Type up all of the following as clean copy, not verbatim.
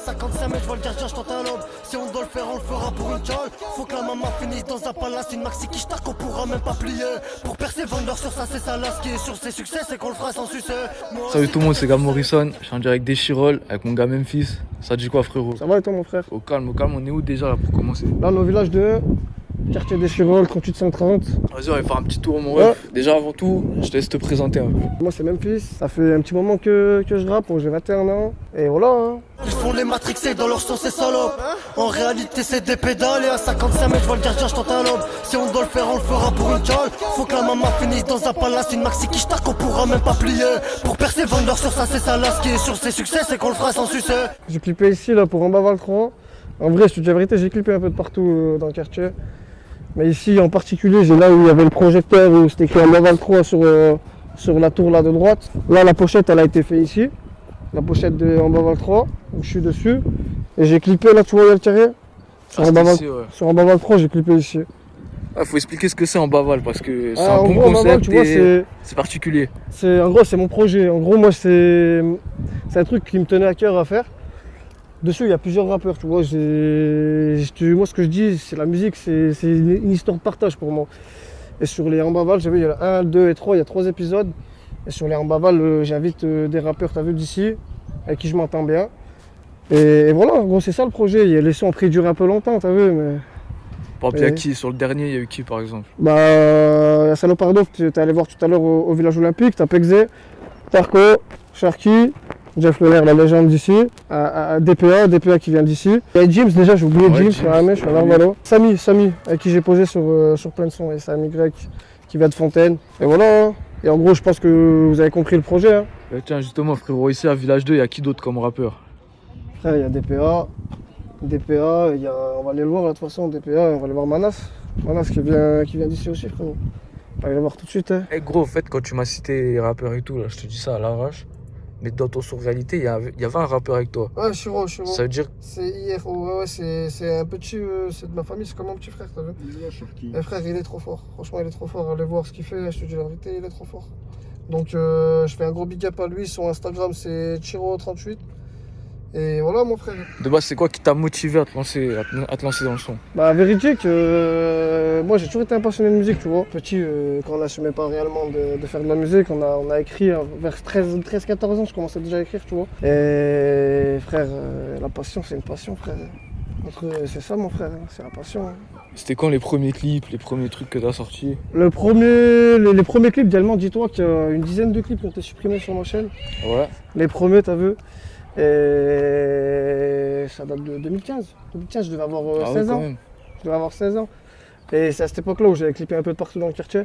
55 mètres, je vois le gardien, je tente un lobe. Si on doit le faire, on le fera pour une jolle. Faut que la maman finisse dans un palace, une maxi qui on pourra même pas plier. Pour percer, vendeur sur ça, c'est ça là. Ce qui est sur ses succès, c'est qu'on le fera sans succès. Salut tout le monde, c'est Gab Morrison. Je suis en direct des Chirolles avec mon gars Memphis. Ça dit quoi, frérot? Ça va et toi, mon frère? Au calme, on est où déjà là pour commencer? Là, on est au village de quartier des Chirolles, 3830. Vas-y, on va faire un petit tour, mon ref. Déjà, avant tout, je te laisse te présenter un peu. Moi, c'est Memphis. Ça fait un petit moment que je rappe, j'ai 21 ans. Et voilà, hein. Ils font les matrixés dans leur sens, c'est salopes. En réalité, c'est des pédales. Et à 55 mètres, je vois le gardien, je tente un lobe. Si on doit le faire, on le fera pour une jolle. Faut que la maman finisse dans un palace, une maxi qui on pourra même pas plier. Pour percer, vendeur sur ça, c'est ça là. Ce qui est sur ses succès, c'est qu'on le fera sans succès. J'ai clippé ici, là, pour Ambaval 3. En vrai, je te dis la vérité, j'ai clippé un peu de partout dans le quartier. Mais ici, en particulier, j'ai là où il y avait le projecteur, où c'était écrit Ambaval 3 sur la tour là de droite. Là, la pochette, elle a été faite ici. La pochette de Ambaval 3, où je suis dessus. Et j'ai clippé, là, tu vois, il y a le carré. Sur Ambaval 3, j'ai clippé ici. Ah, faut expliquer ce que c'est Ambaval parce que c'est Ah, un bon gros, concept Ambaval, tu vois, et c'est particulier. En gros, c'est mon projet. En gros, moi, c'est un truc qui me tenait à cœur à faire. Dessus, il y a plusieurs rappeurs, tu vois. Moi, ce que je dis, c'est la musique, c'est une histoire de partage pour moi. Et sur les Ambaval, j'ai vu, il y a 1, 2 et 3, il y a 3 épisodes. Et sur les Ambaval, j'invite des rappeurs, t'as vu, d'ici, avec qui je m'entends bien. Et voilà, en gros, c'est ça le projet. Les sons ont pris duré un peu longtemps, t'as vu, mais... Par exemple, il y a qui? Sur le dernier, il y a eu qui, par exemple? Bah, il y a Salopardo, tu es allé voir tout à l'heure au village olympique, t'as Pexé, Tarko, Sharky, Jeff Leclerc, la légende d'ici, DPA qui vient d'ici. Il y a James, déjà j'ai oublié James, je suis un Narvalo. Samy, avec qui j'ai posé sur plein de sons, et Samy Grec qui vient de Fontaine. Et voilà, hein. Et en gros je pense que vous avez compris le projet. Hein. Tiens, justement, frérot, ici à Village 2, il y a qui d'autre comme rappeur? Frère, il y a DPA, on va aller le voir là, de toute façon, DPA, on va aller voir Manas qui vient d'ici aussi, frérot. On va aller le voir tout de suite. Hein. Eh gros, en fait, quand tu m'as cité les rappeurs et tout, là, je te dis ça à l'arrache. Mais dans ton sur-réalité, il y avait un rappeur avec toi. Ouais, Chiro. Ça veut dire... C'est IFO, ouais, c'est un petit... c'est de ma famille, c'est comme mon petit frère, t'as vu? Et frère, il est trop fort. Franchement, il est trop fort. Allez voir ce qu'il fait, je te dis la vérité, il est trop fort. Donc, je fais un gros big up à lui. Son Instagram, c'est Chiro38. Et voilà, mon frère. De base, c'est quoi qui t'a motivé à te lancer dans le son? Bah, véridique, moi j'ai toujours été un passionné de musique, tu vois. Petit, quand on n'assumait pas réellement de faire de la musique, on a écrit vers 13-14 ans, je commençais déjà à écrire, tu vois. Et frère, la passion, c'est une passion, frère. C'est ça, mon frère, c'est la passion. Hein. C'était quand les premiers clips, les premiers trucs que t'as sortis? Les premiers clips, idéalement, dis-toi qu'il y a une dizaine de clips qui ont été supprimés sur ma chaîne. Ouais. Les premiers, t'as vu? Et ça date de 2015. 2015, je devais avoir 16 ans. Je devais avoir 16 ans. Et c'est à cette époque-là où j'avais clippé un peu de partout dans le quartier.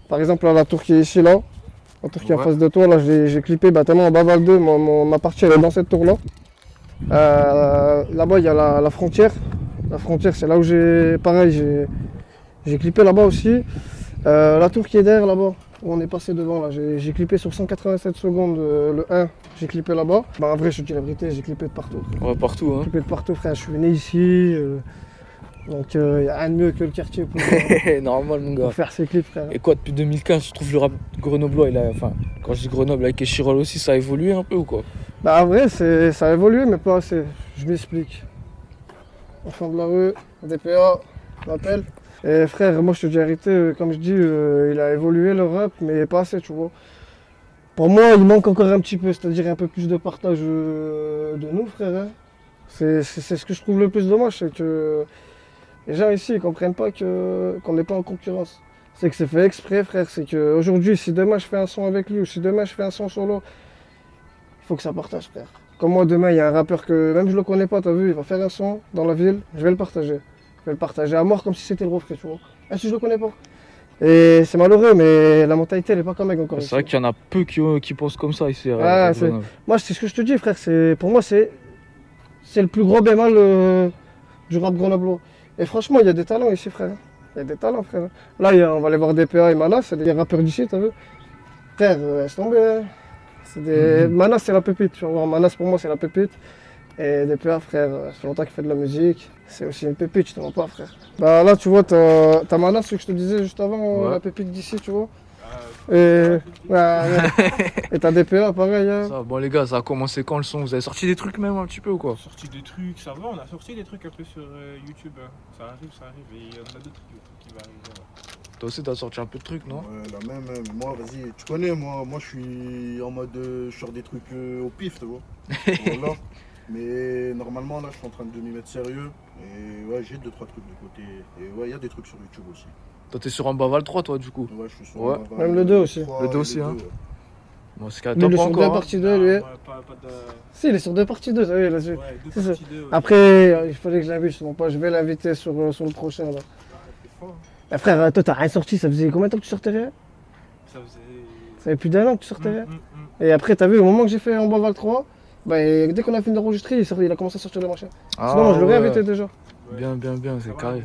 Par exemple, là, la tour qui est ici, là. La tour qui est en face de toi, là, j'ai clippé tellement en Baval 2. Ma partie, elle est dans cette tour-là. Là-bas, il y a la frontière. La frontière, c'est là où j'ai clippé là-bas aussi. La tour qui est derrière, là-bas. Où on est passé devant là, j'ai clippé sur 187 secondes le 1, j'ai clippé là-bas. Bah en vrai je te dis la vérité, j'ai clippé de partout. Ouais, partout hein. J'ai clippé de partout frère, je suis né ici, donc il n'y a rien de mieux que le quartier normal mon gars. Pour faire ses clips frère. Et quoi, depuis 2015, je trouve le rap grenoblois, quand je dis Grenoble avec les Chirolles aussi, ça a évolué un peu ou quoi? Bah en vrai ça a évolué mais pas assez, je m'explique. Enfant de la rue, DPA, m'appelle. Et frère, moi je te dis la vérité, comme je dis, il a évolué le rap, mais pas assez, tu vois. Pour moi, il manque encore un petit peu, c'est-à-dire un peu plus de partage de nous, frère. Hein. C'est ce que je trouve le plus dommage, c'est que les gens ici ils comprennent pas qu'on n'est pas en concurrence. C'est que c'est fait exprès, frère. C'est qu'aujourd'hui, si demain je fais un son avec lui ou si demain je fais un son solo, il faut que ça partage, frère. Comme moi, demain, il y a un rappeur que même je le connais pas, t'as vu, il va faire un son dans la ville, je vais le partager. Je vais le partager à mort comme si c'était le reflet, tu vois. Même si je le connais pas. Et c'est malheureux, mais la mentalité, elle est pas comme elle encore. C'est vrai qu'il y en a peu qui pensent comme ça ici. Moi, c'est ce que je te dis, frère. Pour moi, c'est le plus gros bémol du rap grenoblois. Et franchement, il y a des talents ici, frère. Il y a des talents, frère. Là, on va aller voir DPA et Manas, c'est des rappeurs d'ici, t'as vu. Frère, laisse tomber. Manas, c'est la pépite. Tu vas voir, Manas, pour moi, c'est la pépite. Et DPA, frère, ça fait longtemps qu'il fait de la musique. C'est aussi une pépite, tu te rends pas, frère. Bah là, tu vois, t'as Manas, ce que je te disais juste avant, la pépite d'ici, tu vois. Et, et ta DPA, pareil. Hein. Ça, bon les gars, ça a commencé quand le son? Vous avez sorti des trucs même un petit peu ou quoi? On a sorti des trucs, ça va, on a sorti des trucs un peu sur YouTube. Hein. Ça arrive, et il y en a d'autres qui vont arriver. Ouais. Toi aussi t'as sorti un peu de trucs, non? Ouais, la même, moi, vas-y, tu connais, moi je suis en mode, je sors des trucs au pif, tu vois. Voilà. Mais normalement, là, je suis en train de m'y mettre sérieux. Et ouais, j'ai 2-3 trucs de côté. Et ouais, il y a des trucs sur YouTube aussi. Toi t'es sur un Baval 3 toi du coup? Ouais, je suis sur Ouais. Même le 2 aussi. Le 2 aussi, hein. Bon, c'est qu'à Lui, toi il est pas sur encore. 2 Hein. parties 2, lui. Ouais, pas de... Si, il est sur 2 parties 2, ça y est, là-dessus. Ouais, deux C'est ça. parties deux, ouais. Après, il fallait que je l'invite, justement pas. Je vais l'inviter sur le prochain, là. C'est fort, hein. Eh, frère, toi, t'as rien sorti, ça faisait combien de temps que tu sortais rien? Ça faisait... Ça fait plus d'1 an que tu sortais rien. Mm, mm, mm. Et après, t'as vu, au moment que j'ai fait en Baval 3, bah, dès qu'on a fini d'enregistrer, il a commencé à sortir les machins. Ah, Sinon, moi, je l'aurais ouais. invité déjà. Bien, c'est carré.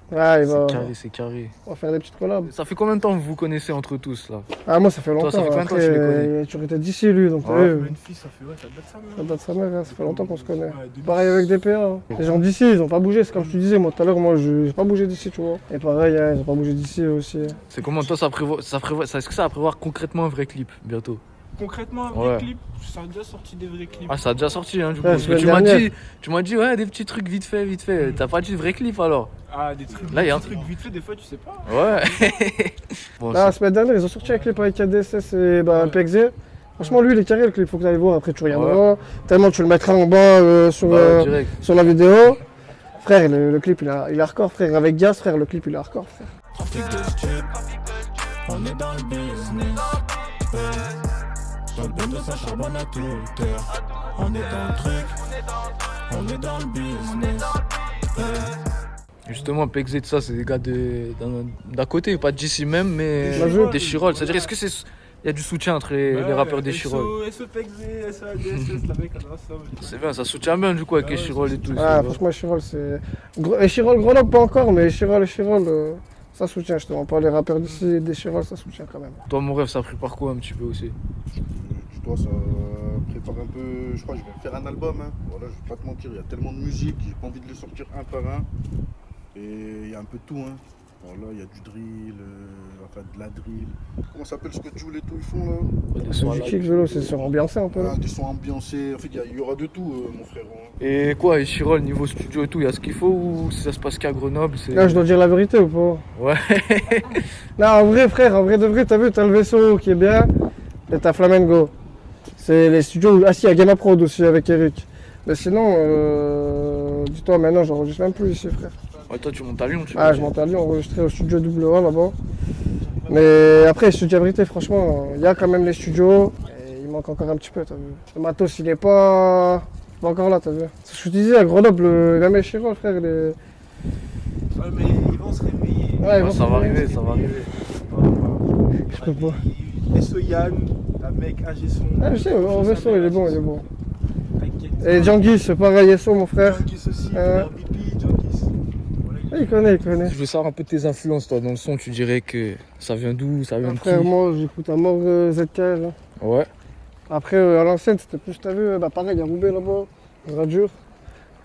Ouais, C'est carré. on va faire des petites collabs. Ça fait combien de temps que vous vous connaissez entre tous là? Ah, moi, ça fait longtemps. ça fait combien de temps que Après, tu les connais? tu étais d'ici, lui, donc t'as Ouais. vu, Memphis, ça fait... Ouais, ça date ça, ça date de sa mère, hein, ça fait longtemps qu'on se connaît. Ouais, 2006. Pareil avec DPA. Hein. Les gens d'ici, ils ont pas bougé, c'est comme je te disais, moi tout à l'heure, moi j'ai pas bougé d'ici, tu vois. Et pareil, hein, ils ont pas bougé d'ici aussi. C'est comment toi est-ce que ça va prévoir concrètement un vrai clip bientôt? Concrètement, un Ouais. vrai clip, ça a déjà sorti des vrais clips. Ah ça a déjà sorti hein du coup. Ouais, Parce que semaine dernière. tu m'as dit ouais des petits trucs vite fait. T'as pas dit de vrai clip alors? Ah, des trucs, Là, il y a un des trucs vite fait, des fois, tu sais pas. Ouais. Bon, Là, la semaine dernière, ils ont sorti un clip avec KDSS et bah, PXZ. Franchement, lui, il est carré le clip, faut que tu ailles voir, après tu regarderas. Tellement tu le mettras en bas direct. sur la vidéo. Frère, le clip il est hardcore, frère. Avec Gaz, frère, le clip il est hardcore, frère. Trafic de strip, on est dans le business. Dans le bendo, ça charbonne à toute heure. On est dans le truc, on est dans le business. Justement PXZ tout ça c'est des gars d'à côté, pas d'ici même mais Bah, je- des Chirolles. C'est-à-dire est-ce que il y a du soutien entre les rappeurs des Chirolles? SOPXZ, SOADSS, la mec, on a ça. C'est bien, ça soutient bien du coup avec Ah les ouais, Chirolles et tout. Ah, c'est franchement, Chirol, c'est. Et Chirol, Grenoble, pas encore, mais Chirol, ça soutient justement. Pas les rappeurs d'ici, des Chirol, ça soutient quand même. Toi mon rêve ça prépare quoi un petit peu aussi? Je dois ça prépare un peu. Je crois que je vais faire un album. Hein. Voilà, je vais pas te mentir, il y a tellement de musique, j'ai pas envie de les sortir un par un. Et il y a un peu de tout. Hein. Voilà, il y a du drill, enfin de la drill. Comment ça s'appelle ce que Jules et tout ils font là? Des sons à Du la- kick, vélo, c'est sur ambiancé un peu. Là. Ah, des sons ambiancés. En fait, il y aura de tout, mon frère. Hein. Et quoi, les Chirolles niveau studio et tout, il y a ce qu'il faut ou ça se passe qu'à Grenoble? Là, je dois dire la vérité ou pas? Ouais. Non, en vrai, frère, en vrai de vrai, t'as vu, t'as le vaisseau qui est bien, et t'as Flamengo. C'est les studios. Ah, si, il y a Gamma Prod aussi avec Eric. Mais sinon, dis-toi, maintenant, j'enregistre même plus ici, frère. Ouais, toi tu montes à Lyon, tu Ah, je monte à Lyon, enregistré au studio WA là-bas. Mais après, je te dis la vérité, franchement, il y a quand même les studios, et il manque encore un petit peu, t'as vu. Le matos, il est pas encore là, t'as vu. C'est ce que je te disais, à Grenoble, même les Chirol, frère, Ouais, mais ils vont se réveiller. Ouais, bon, ça va arriver, ça va arriver. Je peux pas. SO Yann, un mec, ingé son. Ah, je sais, au vaisseau, il est bon, il est bon. T'inquiète. Et Django, c'est pareil, Yesso, mon frère. Django aussi, Euh. BP, Django. Voilà, Ah, il connaît, il connaît. Je veux savoir un peu tes influences toi dans le son, tu dirais que ça vient d'où, ça vient de qui? Frère, moi, j'écoute à mort ZKR. Hein. Ouais. Après, à l'ancienne, c'était plus, t'as vu, bah pareil, il y a Roubaix là-bas, Radure.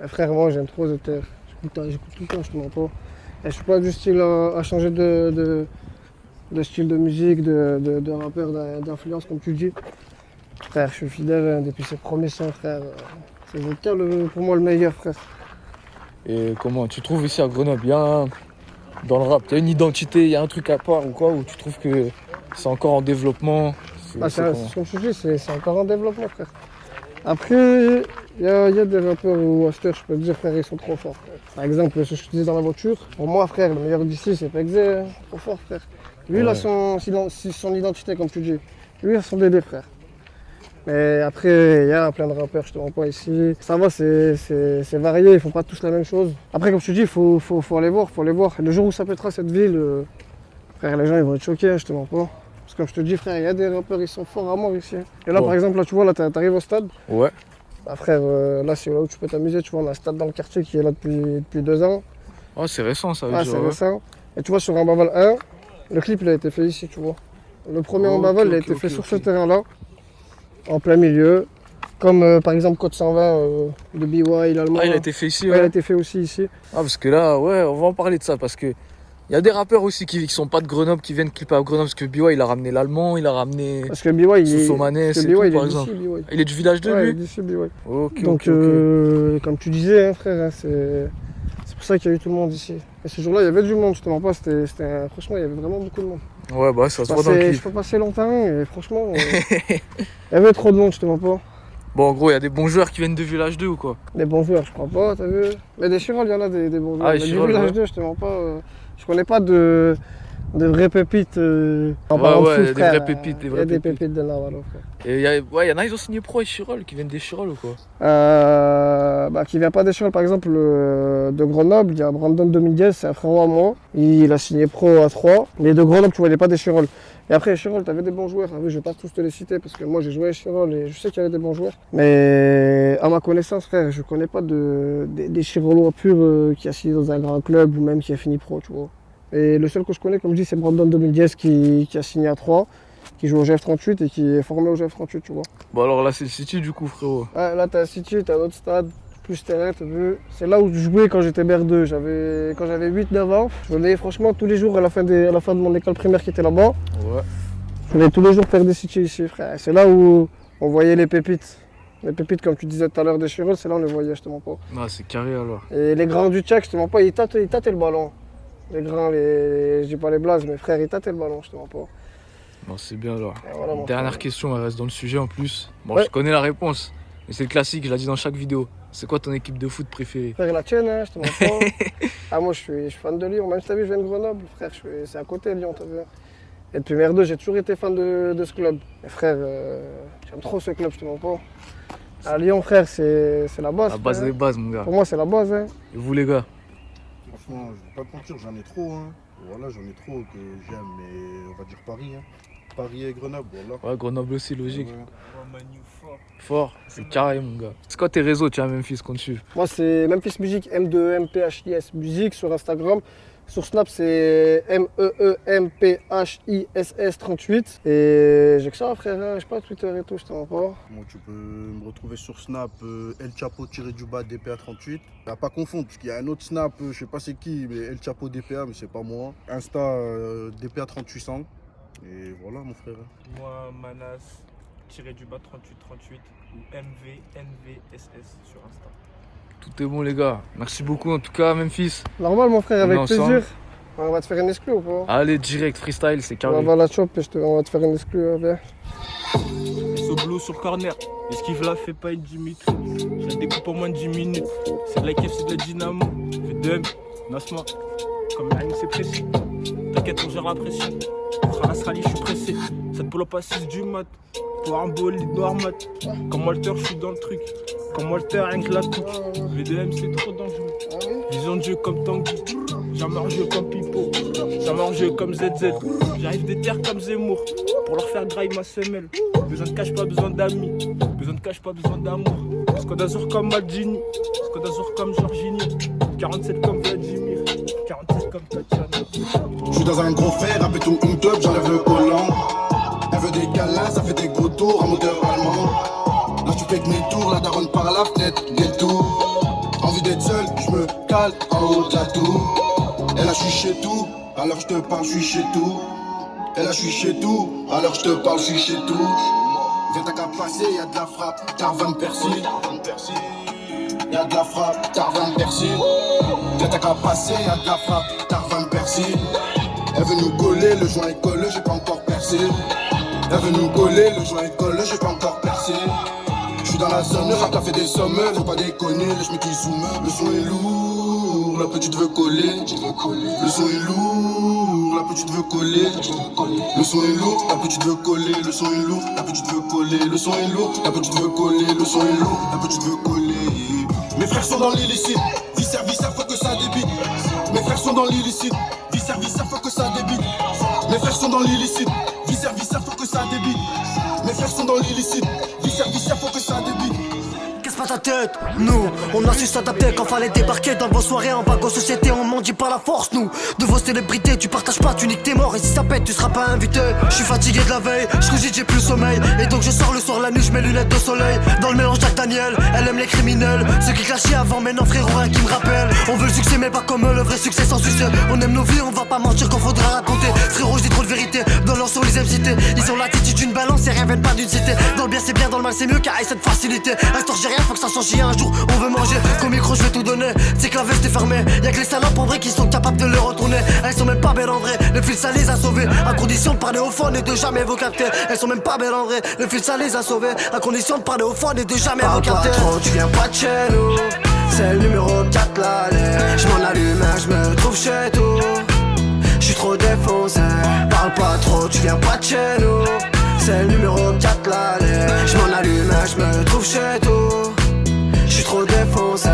Et frère, moi, j'aime trop ZKR. J'écoute tout le temps, je te mens pas. Et je suis pas du style à changer de style de musique, de rappeur, d'influence, comme tu dis. Frère, je suis fidèle hein, depuis ses premiers sons, frère. C'est ZKR pour moi le meilleur, frère. Et comment, tu trouves ici à Grenoble, il y a dans le rap, il y a une identité, il y a un truc à part ou quoi, ou tu trouves que c'est encore en développement? Ah, C'est comment? comme je te dis, c'est encore en développement, frère. Après, il y a des rappeurs ou Aster, je peux te dire, frère, ils sont trop forts. Frère. Par exemple, ce que je te disais dans la voiture, pour moi, frère, le meilleur d'ici, c'est PXZ, hein. Trop fort, frère. Lui, il a son identité, comme tu dis. Lui, il a son DD, frère. Mais après, il y a plein de rappeurs, je te mens pas ici. Ça va, c'est varié, ils font pas tous la même chose. Après, comme je te dis, il faut aller voir, Le jour où ça pètera cette ville, frère, les gens, ils vont être choqués, hein, je te mens pas. Parce que comme je te dis, frère, il y a des rappeurs, ils sont forts à mort ici. Et là, Bon. par exemple, là, tu vois, là, t'arrives au stade. Ouais. Bah, frère, là, c'est là où tu peux t'amuser. Tu vois, on a un stade dans le quartier qui est là depuis 2 ans. Oh, c'est récent ça veut Ah, dire. c'est Ouais. récent. Et tu vois, sur un Baval 1, le clip, il a été fait ici, tu vois. Le premier en Ok, Baval, il a ok, été ok, fait sur ok. ce terrain-là, en plein milieu. Comme par exemple Code 120 de BY, l'allemand. Ah, il a été fait ici, Ouais, il a ouais. été fait aussi ici. Ah, parce que là, ouais, on va en parler de ça parce que Il y a des rappeurs aussi qui sont pas de Grenoble, qui viennent clipper à Grenoble, parce que BY il a ramené l'allemand, il a ramené Parce que BY, Sosomanes parce et que BY, tout, il par est exemple. d'ici, BY. Il est du village de Ouais, il est lui. d'ici, BY. Ok, Donc, comme tu disais, hein, frère, hein, c'est pour ça qu'il y a eu tout le monde ici. Et ce jour-là, il y avait du monde, je te mens pas, franchement, il y avait vraiment beaucoup de monde. Ouais, bah ça se voit dans le Je clip. peux passer longtemps et franchement, il y avait trop de monde, je te mens pas. Bon, en gros, il y a des bons joueurs qui viennent de village 2 ou quoi? Des bons joueurs, je crois pas, t'as vu. Mais des Chirol, il y en a des bons joueurs. Ah, les Mais Chirol, du village ouais. 2, je te mens pas. Je connais pas de vraies pépites. En Ouais, parlant de ouais, foot, des frère, vraies pépites, des il y vraies a des pépites. pépites de Navarro, frère. Et il y en a, ils ont signé pro et Chirol, qui viennent des Chirol ou quoi? Qui vient pas des Chirol, par exemple, de Grenoble, il y a Brandon Dominguez, c'est un frérot à moi. Il a signé pro à 3. Mais de Grenoble, tu vois, il n'est pas des Chirol. Et après, Chirol, t'avais des bons joueurs. Ah oui, je vais pas tous te les citer parce que moi, j'ai joué à Chirol et je sais qu'il y avait des bons joueurs. Mais à ma connaissance, frère, je connais pas des Chirolois purs qui a signé dans un grand club ou même qui a fini pro, tu vois. Et le seul que je connais, comme je dis, c'est Brandon Dominguez qui a signé à 3, qui joue au GF38 et qui est formé au GF38, tu vois. Bon, alors là, c'est le City du coup, frérot. Ouais, là, t'as un City, t'as un autre stade, plus terrain, t'as vu. C'est là où je jouais quand j'étais BR2. Quand j'avais 8-9 ans, je venais franchement tous les jours à la fin de mon école primaire qui était là-bas. Ouais. Je venais tous les jours faire des City ici, frère. C'est là où on voyait les pépites. Les pépites, comme tu disais tout à l'heure, des Chirol, c'est là où on les voyait, je te mens pas. Ah, c'est carré alors. Et les grands du Tchèque, je te mens pas, ils tâtaient le ballon. Les grands, je dis pas les blazes, mais frère, ils tâtaient le ballon, je te mens pas. Bon, c'est bien alors. Et voilà, mon Dernière frère. question, elle reste dans le sujet en plus. Bon, Ouais. je connais la réponse, mais c'est le classique, je l'ai dit dans chaque vidéo. C'est quoi ton équipe de foot préférée? Frère, la tienne, hein, je te mens pas. Ah, moi, je suis fan de Lyon. Même si t'as vu, je viens de Grenoble, frère, c'est à côté de Lyon, t'as vu. Et depuis MR2, j'ai toujours été fan de ce club. Et frère, j'aime trop ce club, je te mens pas. À Lyon, frère, c'est la base. La base frère. des bases, mon gars. Pour moi, c'est la base. Hein. Et vous, les gars? Franchement, je vais pas te mentir, j'en ai trop. Hein. Voilà, j'en ai trop que j'aime, mais on va dire Paris. Hein. Paris et Grenoble, voilà. Ouais, Grenoble aussi, logique. Ouais. Oh, Manu, fort. Fort, c'est carré, mon gars. C'est quoi tes réseaux, tu as Memphis qu'on te suive? Moi, c'est Memphis Music, M2MPHIS Music sur Instagram. Sur Snap, c'est MEEMPHISS38. Et j'ai que ça, frère. Hein. J'ai pas Twitter et tout, je te mens pas. Moi, tu peux me retrouver sur Snap, El Chapo-DPA38. À pas confondre, parce qu'il y a un autre Snap, je sais pas c'est qui, mais El Chapo DPA, mais c'est pas moi. Insta, DPA3800. Et voilà, mon frère. Moi, Manas, tiré du bas 3838 ou MVNVSS sur Insta. Tout est bon, les gars. Merci beaucoup, en tout cas, Memphis. Normal, mon frère, On est avec ensemble. plaisir. On va te faire une exclu ou pas? Allez, direct, freestyle, c'est carré. On va la chop et on va te faire une exclu. Viens. Soblo sur corner, esquive la fait pas une Dimitri. Je la découpe en moins de 10 minutes. C'est de la KF, c'est de la dynamo. V2M, Nasma, comme la c'est précis. T'inquiète, on gère la pression. Khalas Rally, je suis pressé. Ça te pull up à 6 du mat. Pour un bolide noir mat. Comme Walter, je suis dans le truc. Comme Walter, rien que la coupe. V2M, c'est trop dangereux. Vision de jeu comme Tanguy. Jamais en jeu comme Pipo. Jamais en jeu comme ZZ. J'arrive des terres comme Zemmour. Pour leur faire graille ma semelle. Besoin de cash, pas besoin d'amis. Besoin de cash, pas besoin d'amour. Squad Azur comme Maldini. Squad Azur comme Jorginho. 47 comme Vladimir. 47 comme Tatiana. Je suis dans un gros fer, un béton, une club, j'enlève le collant. Elle veut des câlins, ça fait des gros tours en moteur allemand. Là tu fais que mes tours, la daronne par la fenêtre, des tours. Envie d'être seul, je me cale en haut de la tour. Et là je suis chez tout, alors je te parle, je suis chez tout. Et là je suis chez tout, alors je te parle, je suis chez tout. Viens t'as qu'à passer, y'a de la frappe, Tarvan Persil. Y'a de la frappe, Tarvan Persil. Viens t'as qu'à passer, y'a de la frappe, Tarvan Persil. Elle veut nous coller, le joint est collé, j'ai pas encore percé. Elle veut nous coller, le joint est collé, j'ai pas encore percé. J'suis dans la zone, le rap a fait des sommes, faut pas déconner, le schmitt qui zoome. Le son est lourd, la petite veut coller. Le son est lourd, la petite veut coller. Le son est lourd, la petite veut coller. Le son est lourd, la petite veut coller. Le son est lourd, la petite veut coller. Le son est lourd, la petite veut coller. Mes frères sont dans l'illicite, vice à faut que ça débite. Mes frères sont dans l'illicite, vice à faut que ça débite. Mes frères sont dans l'illicite, vice à faut que ça débite. Mes frères sont dans l'illicite, vice à faut que ça débite. pas ta tête. Nous, on a su s'adapter quand fallait débarquer dans vos soirées en bague aux sociétés. On mendie par la force, nous. De vos célébrités, tu partages pas, tu niques tes morts. Et si ça pète, tu seras pas invité. Je suis fatigué de la veille, je cogite, j'ai plus sommeil. Et donc je sors le soir la nuit, je mets lunettes de soleil. Dans le mélange Jack Daniel, elle aime les criminels. Ceux qui clashaient avant, maintenant frérot, rien qui me rappelle. On veut le succès, mais pas comme eux, le vrai succès sans succès. On aime nos vies, on va pas mentir qu'on faudra raconter. Frérot, je dis trop de vérité, dans leur son, les aime citer. Ils ont l'attitude d'une balance et rien viennent pas d'une cité. Dans le bien, c'est bien, dans le mal, c'est mieux, car cette facilité. Instant, j'ai rien, faut que ça change. Un jour, on veut manger, qu'au micro, je vais tout donner. C'est que la veste est fermée, y'a que les salopes en vrai qui sont capables de le retourner. Elles sont même pas belles en vrai, le fil ça les a sauvées. À condition de parler au fond et de jamais vous capter. Elles sont même pas belles en vrai, le fil ça les a sauvées. À condition de parler au fond et de jamais vous capter. Pas trop, tu viens pas de chez nous. C'est le numéro 4 l'allée. Je m'en allume, je me trouve chez tout. Je suis trop défoncé. Parle pas trop, tu viens pas de chez nous. C'est le numéro 4 l'allée. Je m'en allume, je me trouve chez tout. Je suis trop défoncé.